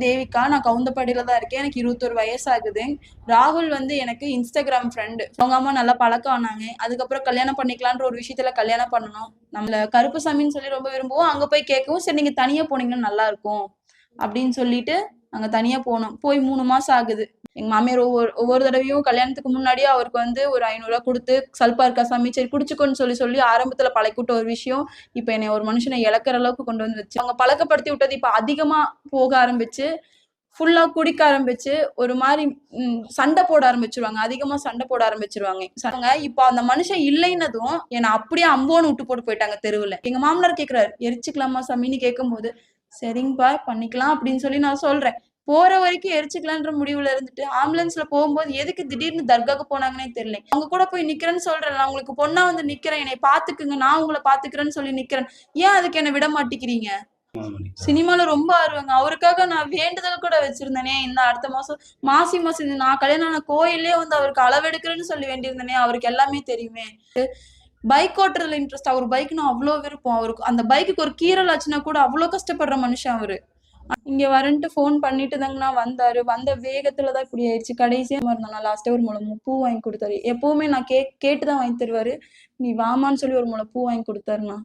தேவிகா, நான் கவுந்தப்பாடியில தான் இருக்கேன். எனக்கு 21 வயசாகுது. ராகுல் வந்து எனக்கு இன்ஸ்டாகிராம் ஃப்ரெண்டு. அவங்க அம்மா நல்லா பழக்கம் ஆனாங்க. அதுக்கப்புறம் கல்யாணம் பண்ணிக்கலான்ற ஒரு விஷயத்துல கல்யாணம் பண்ணணும். நம்மள கருப்புசாமின்னு சொல்லி ரொம்ப விரும்புவோம். அங்க போய் கேட்கவும், சரி நீங்க தனியா போனீங்கன்னா நல்லா இருக்கும் அப்படின்னு சொல்லிட்டு அங்க தனியா போனோம். போய் 3 மாசம் ஆகுது. எங்க மாமியார் ஒவ்வொரு தடவையும் கல்யாணத்துக்கு முன்னாடியே அவருக்கு வந்து ஒரு 500 கொடுத்து, சல்பா இருக்கா சாமி, சரி குடிச்சுக்கோன்னு சொல்லி சொல்லி ஆரம்பத்துல பழக்கிவிட்ட ஒரு விஷயம் இப்ப என்னை ஒரு மனுஷனை இழக்கிற அளவுக்கு கொண்டு வந்து வச்சு, அவங்க பழக்கப்படுத்தி விட்டது இப்ப அதிகமா போக ஆரம்பிச்சு, ஃபுல்லா குடிக்க ஆரம்பிச்சு, ஒரு மாதிரி சண்டை போட ஆரம்பிச்சிருவாங்க. அதிகமா சண்டை போட ஆரம்பிச்சிருவாங்க. இப்ப அந்த மனுஷன் இல்லைன்னதும் என்னை அப்படியே அம்போன்னு விட்டு போட்டு போயிட்டாங்க தெருவுல. எங்க மாமனார் கேக்குறாரு, எரிச்சுக்கலாமா சாமின்னு கேட்கும் போது, சரிங்கப்பா பண்ணிக்கலாம் அப்படின்னு சொல்லி நான் சொல்றேன். போற வரைக்கும் எரிச்சுக்கலான்ற முடிவுல இருந்துட்டு ஆம்புலன்ஸ்ல போகும்போது எதுக்கு திடீர்னு தர்காக்கு போனாங்கன்னே தெரியல. அவங்க கூட போய் நிக்கிறேன்னு சொல்றேன், நான் உங்களுக்கு பொண்ணா வந்து நிக்கிறேன், என்னை பாத்துக்குங்க, நான் உங்களை பாத்துக்கிறேன்னு சொல்லி நிக்கிறேன், ஏன் அதுக்கு என்ன விட மாட்டேங்கிறீங்க? சினிமால ரொம்ப ஆர்வங்க. அவருக்காக நான் வேண்டுதல் கூட வச்சிருந்தேனே, இந்த அடுத்த மாசம் மாசி நான் கல்யாணம் ஆன கோயிலே வந்து அவருக்கு அளவெடுக்கிறேன்னு சொல்லி வேண்டியிருந்தேனே, அவருக்கு எல்லாமே தெரியுமே. Bike ஓட்டுறதுல interest. அவர் பைக்னா அவ்வளோ விருப்பம். அவருக்கு அந்த பைக்குக்கு ஒரு கீறல் ஆச்சுன்னா கூட அவ்வளோ கஷ்டப்படுற மனுஷன் அவரு. இங்க வரேன்ட்டு ஃபோன் பண்ணிட்டு தாங்கண்ணா வந்தாரு. வந்த வேகத்துலதான் இப்படி ஆயிடுச்சு. கடைசியா இருந்தா லாஸ்ட்டா ஒரு முழம் பூ வாங்கி கொடுத்தாரு. எப்பவுமே நான் கேட்டுதான் வாங்கி தருவாரு. நீ வாமான்னு சொல்லி ஒரு முழம் பூ வாங்கி கொடுத்தாருண்ணா.